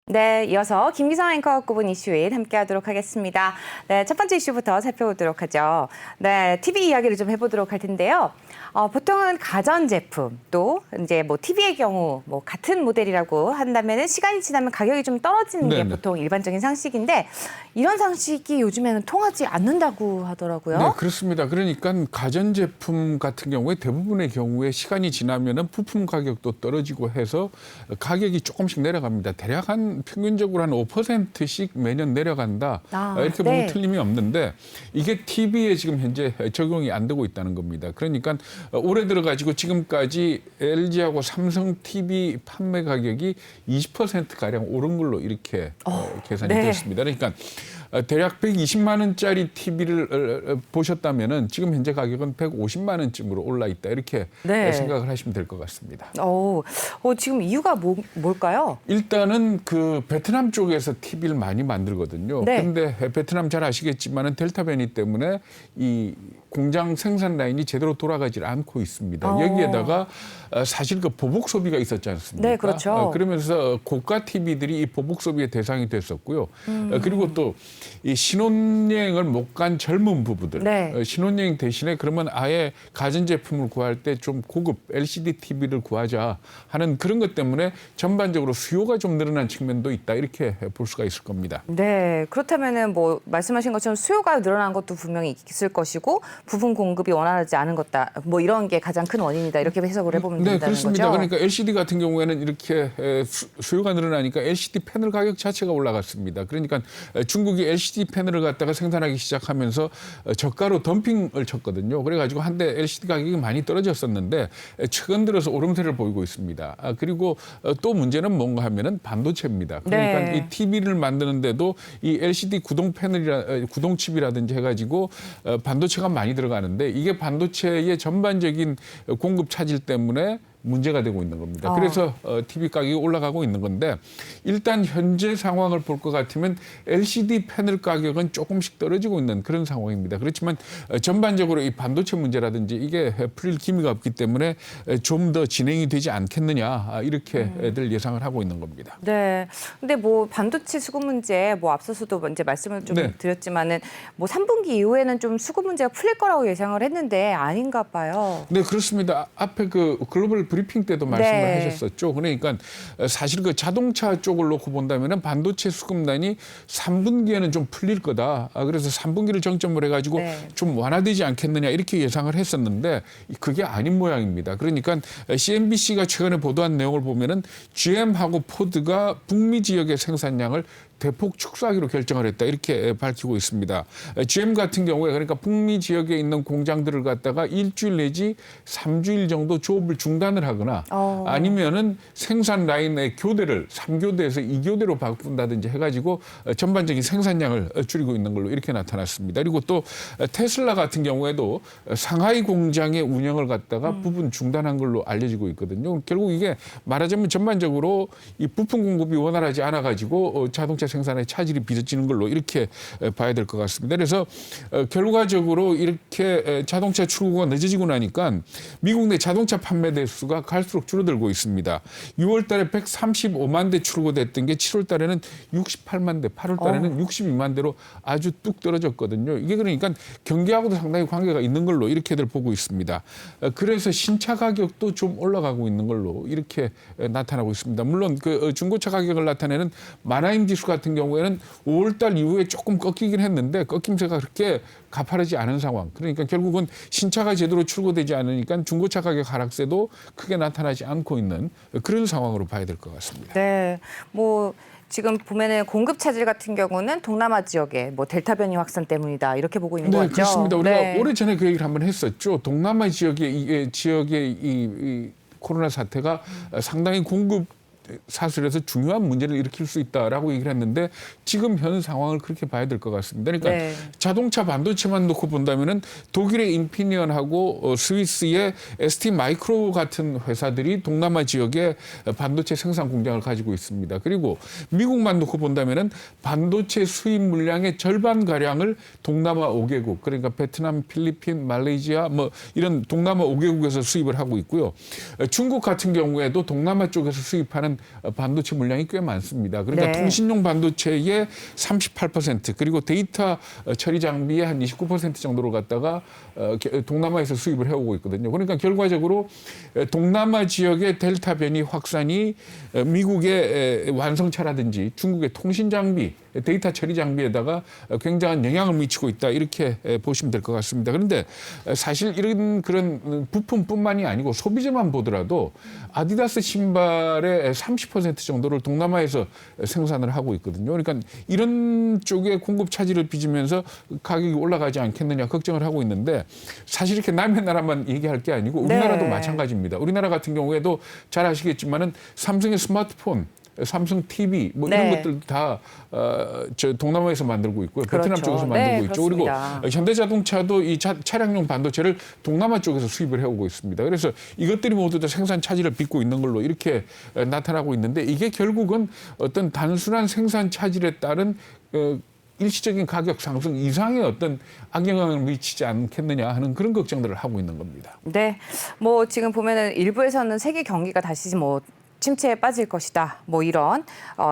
네, 이어서 김기성 앵커가 꼽은 이슈인 함께하도록 하겠습니다. 네, 첫 번째 이슈부터 살펴보도록 하죠. 네, TV 이야기를 좀 해보도록 할 텐데요. 보통은 가전제품 또 이제 뭐 TV의 경우 뭐 같은 모델이라고 한다면은 시간이 지나면 가격이 좀 떨어지는 게 보통 일반적인 상식인데 이런 상식이 요즘에는 통하지 않는다고 하더라고요. 네, 그렇습니다. 그러니까 가전제품 같은 경우에 대부분의 경우에 시간이 지나면은 부품 가격도 떨어지고 해서 가격이 조금씩 내려갑니다. 대략 평균적으로 한 5%씩 매년 내려간다. 이렇게 보면 틀림이 없는데 이게 TV에 지금 현재 적용이 안 되고 있다는 겁니다. 그러니까 올해 들어가지고 지금까지 LG하고 삼성 TV 판매 가격이 20%가량 오른 걸로 이렇게 계산이 됐습니다. 그러니까 대략 120만 원짜리 TV를 보셨다면은 지금 현재 가격은 150만 원쯤으로 올라 있다. 이렇게 생각을 하시면 될 것 같습니다. 지금 이유가 뭘까요? 일단은 그 베트남 쪽에서 TV를 많이 만들거든요. 그런데 베트남 잘 아시겠지만은 델타 변이 때문에 이 공장 생산 라인이 제대로 돌아가지 않고 있습니다. 여기에다가 사실 그 보복 소비가 있었지 않습니까? 네, 그렇죠. 그러면서 고가 TV들이 이 보복 소비의 대상이 됐었고요. 그리고 또 이 신혼여행을 못 간 젊은 부부들, 신혼여행 대신에 그러면 아예 가전제품을 구할 때 좀 고급 LCD TV를 구하자 하는 그런 것 때문에 전반적으로 수요가 좀 늘어난 측면도 있다. 이렇게 볼 수가 있을 겁니다. 네, 그렇다면은 뭐 말씀하신 것처럼 수요가 늘어난 것도 분명히 있을 것이고 부품 공급이 원활하지 않은 것다. 뭐 이런 게 가장 큰 원인이다. 이렇게 해석을 해보면 된다는 거죠. 네, 그렇습니다. 그러니까 LCD 같은 경우에는 이렇게 수요가 늘어나니까 LCD 패널 가격 자체가 올라갔습니다. 그러니까 중국이 LCD 패널을 갖다가 생산하기 시작하면서 저가로 덤핑을 쳤거든요. 그래가지고 한때 LCD 가격이 많이 떨어졌었는데 최근 들어서 오름세를 보이고 있습니다. 그리고 또 문제는 뭔가 하면은 반도체입니다. 그러니까 이 TV를 만드는데도 이 LCD 구동 패널이라 구동 칩이라든지 해가지고 반도체가 많이 들어가는데 이게 반도체의 전반적인 공급 차질 때문에 문제가 되고 있는 겁니다. 그래서 TV 가격이 올라가고 있는 건데 일단 현재 상황을 볼 것 같으면 LCD 패널 가격은 조금씩 떨어지고 있는 그런 상황입니다. 그렇지만 전반적으로 이 반도체 문제라든지 이게 풀릴 기미가 없기 때문에 좀 더 진행이 되지 않겠느냐 이렇게들 예상을 하고 있는 겁니다. 네. 근데 뭐 반도체 수급 문제 뭐 앞서서도 이제 말씀을 좀 드렸지만은 뭐 3분기 이후에는 좀 수급 문제가 풀릴 거라고 예상을 했는데 아닌가 봐요. 네, 그렇습니다. 앞에 그 글로벌 브리핑 때도 말씀을 하셨었죠. 그러니까 사실 그 자동차 쪽을 놓고 본다면은 반도체 수급난이 3분기에는 좀 풀릴 거다. 그래서 3분기를 정점으로 해가지고 좀 완화되지 않겠느냐 이렇게 예상을 했었는데 그게 아닌 모양입니다. 그러니까 CNBC가 최근에 보도한 내용을 보면은 GM하고 포드가 북미 지역의 생산량을 대폭 축소하기로 결정을 했다. 이렇게 밝히고 있습니다. GM 같은 경우에 그러니까 북미 지역에 있는 공장들을 갖다가 일주일 내지 3주일 정도 조업을 중단을 하거나 아니면은 생산 라인의 교대를 3교대에서 2교대로 바꾼다든지 해가지고 전반적인 생산량을 줄이고 있는 걸로 이렇게 나타났습니다. 그리고 또 테슬라 같은 경우에도 상하이 공장의 운영을 갖다가 부분 중단한 걸로 알려지고 있거든요. 결국 이게 말하자면 전반적으로 이 부품 공급이 원활하지 않아가지고 자동차 생산에 차질이 빚어지는 걸로 이렇게 봐야 될 것 같습니다. 그래서 결과적으로 이렇게 자동차 출고가 늦어지고 나니까 미국 내 자동차 판매 대수가 갈수록 줄어들고 있습니다. 6월 달에 135만 대 출고됐던 게 7월 달에는 68만 대, 8월 달에는 62만 대로 아주 뚝 떨어졌거든요. 이게 그러니까 경기하고도 상당히 관계가 있는 걸로 이렇게들 보고 있습니다. 그래서 신차 가격도 좀 올라가고 있는 걸로 이렇게 나타나고 있습니다. 물론 그 중고차 가격을 나타내는 만화임 지수 같은 경우에는 5월 달 이후에 조금 꺾이긴 했는데 꺾임새가 그렇게 가파르지 않은 상황. 그러니까 결국은 신차가 제대로 출고되지 않으니까 중고차 가격 하락세도 크게 나타나지 않고 있는 그런 상황으로 봐야 될 것 같습니다. 네, 뭐 지금 보면은 공급 차질 같은 경우는 동남아 지역에 뭐 델타 변이 확산 때문이다 이렇게 보고 있는 거죠. 그렇습니다. 우리가 오래전에 그 얘기를 한번 했었죠. 동남아 지역의 이 코로나 사태가 상당히 공급 사슬에서 중요한 문제를 일으킬 수 있다라고 얘기를 했는데 지금 현 상황을 그렇게 봐야 될 것 같습니다. 그러니까 자동차 반도체만 놓고 본다면은 독일의 인피니언하고 스위스의 ST 마이크로 같은 회사들이 동남아 지역에 반도체 생산 공장을 가지고 있습니다. 그리고 미국만 놓고 본다면은 반도체 수입 물량의 절반 가량을 동남아 5개국 그러니까 베트남, 필리핀, 말레이시아 뭐 이런 동남아 5개국에서 수입을 하고 있고요. 중국 같은 경우에도 동남아 쪽에서 수입하는 있는 반도체 물량이 꽤 많습니다. 그러니까 네. 통신용 반도체의 38% 그리고 데이터 처리 장비의 한 29% 정도를 갖다가 동남아에서 수입을 해오고 있거든요. 그러니까 결과적으로 동남아 지역의 델타 변이 확산이 미국의 완성차라든지 중국의 통신 장비, 데이터 처리 장비에다가 굉장한 영향을 미치고 있다 이렇게 보시면 될 것 같습니다. 그런데 사실 이런 그런 부품뿐만이 아니고 소비재만 보더라도 아디다스 신발의 30% 정도를 동남아에서 생산을 하고 있거든요. 그러니까 이런 쪽에 공급 차질을 빚으면서 가격이 올라가지 않겠느냐 걱정을 하고 있는데 사실 이렇게 남의 나라만 얘기할 게 아니고 우리나라도 네. 마찬가지입니다. 우리나라 같은 경우에도 잘 아시겠지만은 삼성의 스마트폰 삼성 TV 뭐 이런 네. 것들 다 저 동남아에서 만들고 있고요. 베트남 그렇죠. 쪽에서 만들고 네, 있죠. 그리고 그렇습니다. 현대자동차도 이 차량용 반도체를 동남아 쪽에서 수입을 해오고 있습니다. 그래서 이것들이 모두 다 생산 차질을 빚고 있는 걸로 이렇게 나타나고 있는데 이게 결국은 어떤 단순한 생산 차질에 따른 일시적인 가격 상승 이상의 어떤 악영향을 미치지 않겠느냐 하는 그런 걱정들을 하고 있는 겁니다. 네, 뭐 지금 보면은 일부에서는 세계 경기가 다시 뭐 침체에 빠질 것이다. 뭐 이런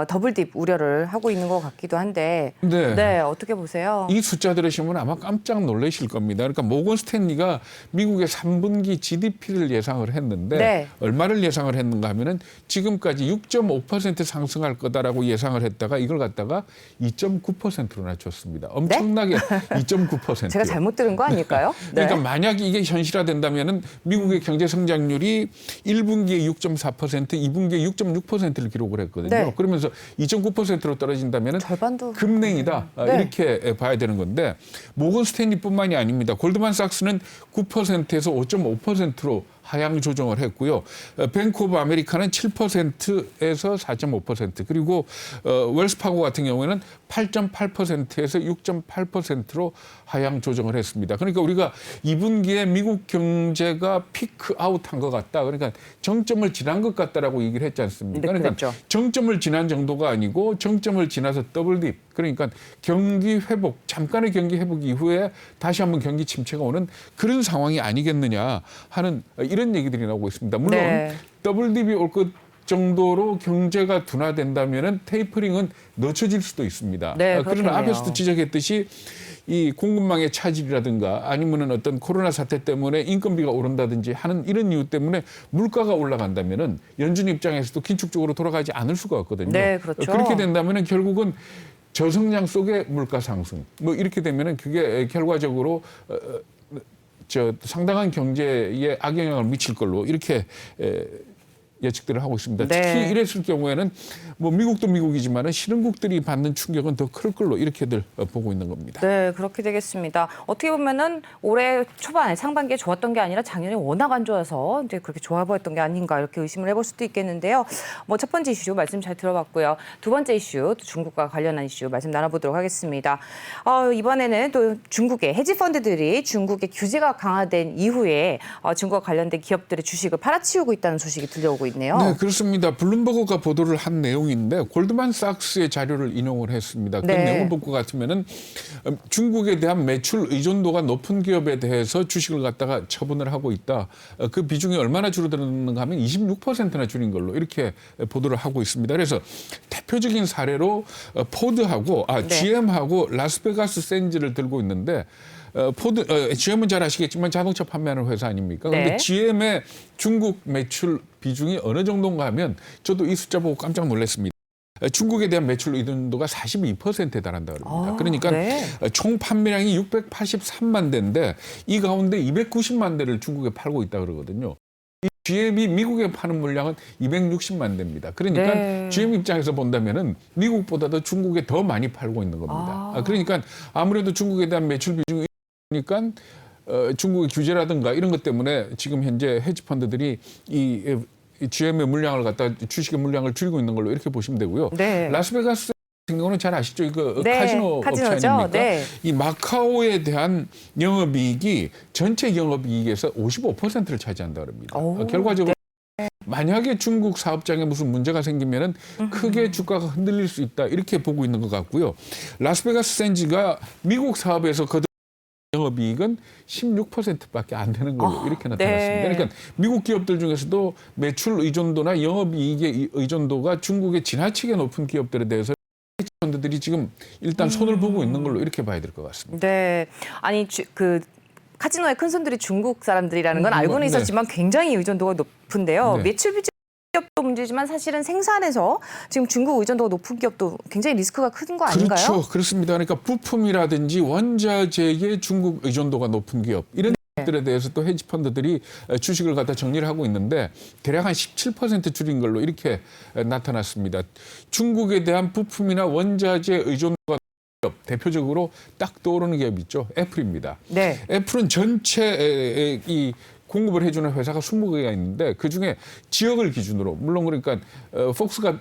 더블딥 우려를 하고 있는 것 같기도 한데, 네. 어떻게 보세요? 이 숫자 들으시면 아마 깜짝 놀라실 겁니다. 그러니까 모건 스탠리가 미국의 3분기 GDP를 예상을 했는데 네. 얼마를 예상을 했는가 하면은 지금까지 6.5% 상승할 거다라고 예상을 했다가 이걸 갖다가 2.9%로 낮췄습니다. 엄청나게 2.9%. 제가 잘못 들은 거 아닐까요? 그러니까 만약에 이게 현실화된다면은 미국의 경제 성장률이 1분기에 6.4%, 2분기에 6.6%를 기록을 했거든요. 네. 그러면서 2.9%로 떨어진다면은 절반도 급냉이다. 네. 이렇게 봐야 되는 건데 모건 스탠리뿐만이 아닙니다. 골드만삭스는 9%에서 5.5%로 하향 조정을 했고요. 뱅크 오브 아메리카는 7%에서 4.5% 그리고 웰스파고 같은 경우에는 8.8%에서 6.8%로 하향 조정을 했습니다. 그러니까 우리가 2분기에 미국 경제가 피크 아웃한 것 같다. 그러니까 정점을 지난 것 같다라고 얘기를 했지 않습니까? 네, 그러니까 그랬죠. 정점을 지난 정도가 아니고 정점을 지나서 더블딥 그러니까 경기 회복 잠깐의 경기 회복 이후에 다시 한번 경기 침체가 오는 그런 상황이 아니겠느냐 하는 이런 얘기들이 나오고 있습니다. 물론 네. 더블딥이 올 것 정도로 경제가 둔화된다면은 테이퍼링은 늦춰질 수도 있습니다. 네, 그러나 그렇겠네요. 앞에서도 지적했듯이 이 공급망의 차질이라든가 아니면은 어떤 코로나 사태 때문에 인건비가 오른다든지 하는 이런 이유 때문에 물가가 올라간다면은 연준 입장에서도 긴축적으로 돌아가지 않을 수가 없거든요. 네, 그렇죠. 그렇게 된다면은 결국은 저성장 속의 물가 상승 뭐 이렇게 되면은 그게 결과적으로 상당한 경제에 악영향을 미칠 걸로 이렇게 예측들을 하고 있습니다. 네. 특히 이랬을 경우에는 뭐 미국도 미국이지만은 실흥국들이 받는 충격은 더 클 걸로 이렇게들 보고 있는 겁니다. 네, 그렇게 되겠습니다. 어떻게 보면은 올해 초반에 상반기에 좋았던 게 아니라 작년에 워낙 안 좋아서 이제 그렇게 좋아 보였던 게 아닌가 이렇게 의심을 해볼 수도 있겠는데요. 뭐 첫 번째 이슈 말씀 잘 들어봤고요. 두 번째 이슈 또 중국과 관련한 이슈 말씀 나눠보도록 하겠습니다. 이번에는 또 중국의 헤지 펀드들이 중국의 규제가 강화된 이후에 중국과 관련된 기업들의 주식을 팔아치우고 있다는 소식이 들려오고 있네요. 네, 그렇습니다. 블룸버그가 보도를 한 내용인데 골드만삭스의 자료를 인용을 했습니다. 그 네. 내용을 볼 것 같으면은 중국에 대한 매출 의존도가 높은 기업에 대해서 주식을 갖다가 처분을 하고 있다. 그 비중이 얼마나 줄어들었는가 하면 26%나 줄인 걸로 이렇게 보도를 하고 있습니다. 그래서 대표적인 사례로 포드하고 네. GM하고 라스베가스 샌즈를 들고 있는데 GM은 잘 아시겠지만 자동차 판매하는 회사 아닙니까? 그런데 네. GM의 중국 매출 비중이 어느 정도인가 하면 저도 이 숫자 보고 깜짝 놀랐습니다. 중국에 대한 매출 의존도가 42%에 달한다 그럽니다. 그러니까 네. 총 판매량이 683만 대인데 이 가운데 290만 대를 중국에 팔고 있다 그러거든요. 이 GM이 미국에 파는 물량은 260만 대입니다. 그러니까 네. GM 입장에서 본다면은 미국보다도 중국에 더 많이 팔고 있는 겁니다. 그러니까 아무래도 중국에 대한 매출 비중이 그러니까 중국의 규제라든가 이런 것 때문에 지금 현재 헤지펀드들이 이 GM의 물량을 갖다 주식의 물량을 줄이고 있는 걸로 이렇게 보시면 되고요. 네. 라스베가스 같은 경우는 잘 아시죠? 이거 네, 카지노 업체 카지노죠. 아닙니까? 네. 이 마카오에 대한 영업이익이 전체 영업이익에서 55%를 차지한다 그럽니다. 오, 결과적으로 만약에 중국 사업장에 무슨 문제가 생기면은 크게 주가가 흔들릴 수 있다 이렇게 보고 있는 것 같고요. 라스베가스 샌즈가 미국 사업에서 영업이익은 16%밖에 안 되는 걸로 이렇게 나타났습니다. 네. 그러니까 미국 기업들 중에서도 매출 의존도나 영업이익의 의존도가 중국의 지나치게 높은 기업들에 대해서 펀드들이 지금 일단 손을 보고 있는 걸로 이렇게 봐야 될 것 같습니다. 네. 아니 카지노의 큰 손들이 중국 사람들이라는 건 알고는 있었지만 굉장히 의존도가 높은데요. 네. 매출 비중 기업도 문제지만 사실은 생산에서 지금 중국 의존도가 높은 기업도 굉장히 리스크가 큰 거 아닌가요? 그렇죠. 그렇습니다. 그러니까 부품이라든지 원자재의 중국 의존도가 높은 기업 이런 것들에 대해서 또 헤지 펀드들이 주식을 갖다 정리를 하고 있는데 대략 한 17% 줄인 걸로 이렇게 나타났습니다. 중국에 대한 부품이나 원자재 의존도가 기업, 대표적으로 딱 떠오르는 기업이 있죠. 애플입니다. 네. 애플은 전체 이 공급을 해주는 회사가 20개가 있는데 그중에 지역을 기준으로 물론 그러니까 폭스가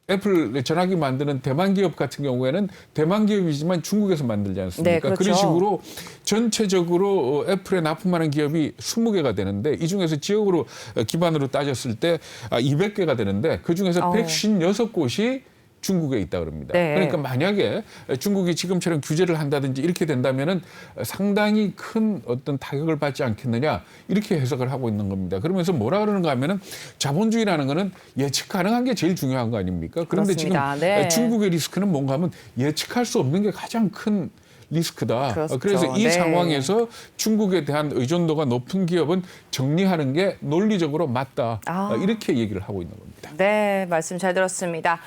애플 전화기 만드는 대만 기업 같은 경우에는 대만 기업이지만 중국에서 만들지 않습니까? 네, 그렇죠. 그런 식으로 전체적으로 애플에 납품하는 기업이 20개가 되는데 이 중에서 지역으로 기반으로 따졌을 때 200개가 되는데 그중에서 156곳이 중국에 있다 그럽니다. 네. 그러니까 만약에 중국이 지금처럼 규제를 한다든지 이렇게 된다면은 상당히 큰 어떤 타격을 받지 않겠느냐 이렇게 해석을 하고 있는 겁니다. 그러면서 뭐라 그러는가 하면은 자본주의라는 거는 예측 가능한 게 제일 중요한 거 아닙니까? 그런데 그렇습니다. 지금 네. 중국의 리스크는 뭔가 하면 예측할 수 없는 게 가장 큰 리스크다. 그렇죠. 그래서 이 네. 상황에서 중국에 대한 의존도가 높은 기업은 정리하는 게 논리적으로 맞다. 이렇게 얘기를 하고 있는 겁니다. 네, 말씀 잘 들었습니다.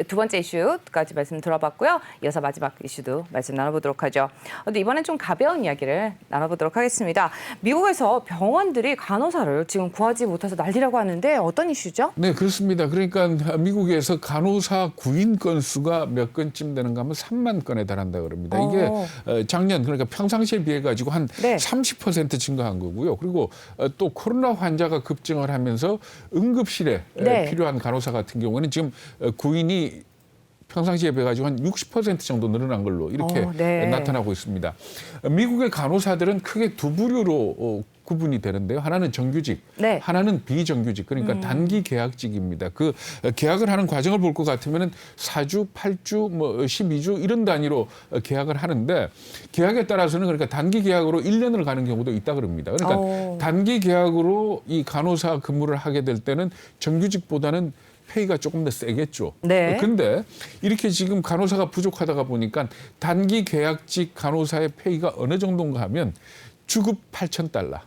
두 번째 이슈까지 말씀 들어봤고요. 이어서 마지막 이슈도 말씀 나눠보도록 하죠. 근데 이번엔 좀 가벼운 이야기를 나눠보도록 하겠습니다. 미국에서 병원들이 간호사를 지금 구하지 못해서 난리라고 하는데 어떤 이슈죠? 네, 그렇습니다. 그러니까 미국에서 간호사 구인 건수가 몇 건쯤 되는가 하면 3만 건에 달한다 그럽니다. 이게 작년 그러니까 평상시에 비해 가지고 한 30% 증가한 거고요. 그리고 또 코로나 환자가 급증을 하면서 응급실에 필요한 간호사 같은 경우는 지금 구인이 평상시에 비해 가지고 한 60% 정도 늘어난 걸로 이렇게 나타나고 있습니다. 미국의 간호사들은 크게 두 부류로 구분이 되는데요. 하나는 정규직, 하나는 비정규직. 그러니까 단기 계약직입니다. 그 계약을 하는 과정을 볼 것 같으면은 4주, 8주, 뭐 12주 이런 단위로 계약을 하는데 계약에 따라서는 그러니까 단기 계약으로 1년을 가는 경우도 있다 그럽니다. 그러니까 단기 계약으로 이 간호사 근무를 하게 될 때는 정규직보다는 페이가 조금 더 세겠죠. 근데 이렇게 지금 간호사가 부족하다가 보니까 단기 계약직 간호사의 페이가 어느 정도인가 하면 주급 $8,000.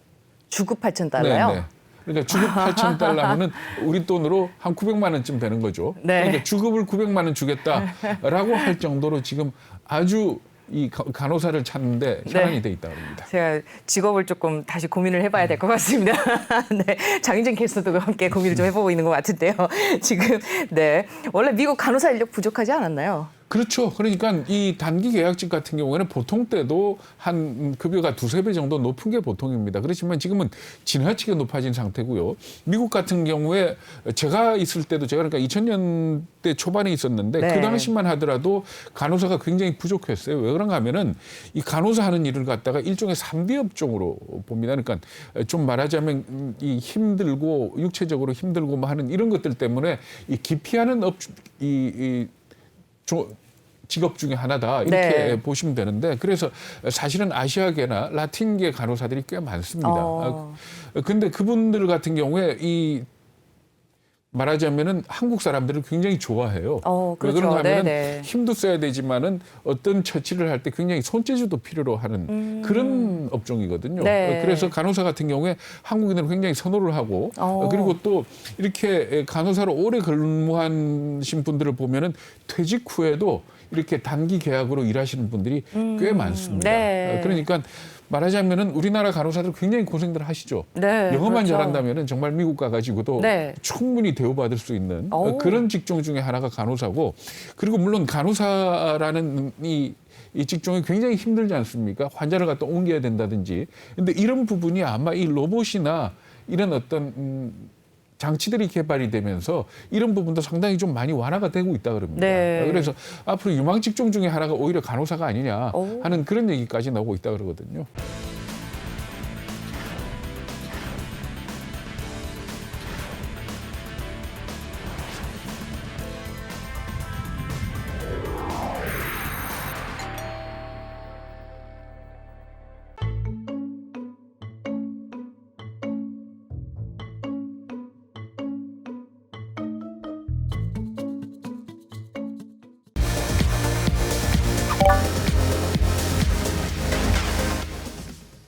주급 $8,000요? 네. 그러니까 주급 $8,000면은 우리 돈으로 한 900만 원쯤 되는 거죠. 그러니까 주급을 900만 원 주겠다라고 할 정도로 지금 아주 이 간호사를 찾는데 현안이 돼 있다고 합니다. 제가 직업을 조금 다시 고민을 해봐야 될 것 같습니다. 장윤정 캐스터도 함께 고민을 좀 해보고 있는 것 같은데요. 지금 원래 미국 간호사 인력 부족하지 않았나요? 그렇죠. 그러니까 이 단기 계약직 같은 경우에는 보통 때도 한 급여가 2~3배 정도 높은 게 보통입니다. 그렇지만 지금은 지나치게 높아진 상태고요. 미국 같은 경우에 제가 있을 때도 제가 그러니까 2000년대 초반에 있었는데 그 당시만 하더라도 간호사가 굉장히 부족했어요. 왜 그런가 하면은 이 간호사 하는 일을 갖다가 일종의 3D 업종으로 봅니다. 그러니까 좀 말하자면 이 힘들고 육체적으로 힘들고 뭐 하는 이런 것들 때문에 이 기피하는 직업 중에 하나다 이렇게 보시면 되는데 그래서 사실은 아시아계나 라틴계 간호사들이 꽤 많습니다. 근데 그분들 같은 경우에 이 말하자면은 한국 사람들을 굉장히 좋아해요. 왜 그런가 하면은 힘도 써야 되지만은 어떤 처치를 할 때 굉장히 손재주도 필요로 하는 그런 업종이거든요. 그래서 간호사 같은 경우에 한국인들은 굉장히 선호를 하고 그리고 또 이렇게 간호사로 오래 근무하신 분들을 보면은 퇴직 후에도 이렇게 단기 계약으로 일하시는 분들이 꽤 많습니다. 그러니까 말하자면은 우리나라 간호사들 굉장히 고생들 하시죠. 영어만 잘한다면은 정말 미국 가가지고도 충분히 대우받을 수 있는 그런 직종 중에 하나가 간호사고 그리고 물론 간호사라는 이 직종이 굉장히 힘들지 않습니까? 환자를 갖다 옮겨야 된다든지. 근데 이런 부분이 아마 이 로봇이나 이런 어떤 장치들이 개발이 되면서 이런 부분도 상당히 좀 많이 완화가 되고 있다 그럽니다. 그래서 앞으로 유망 직종 중에 하나가 오히려 간호사가 아니냐 하는 그런 얘기까지 나오고 있다 그러거든요.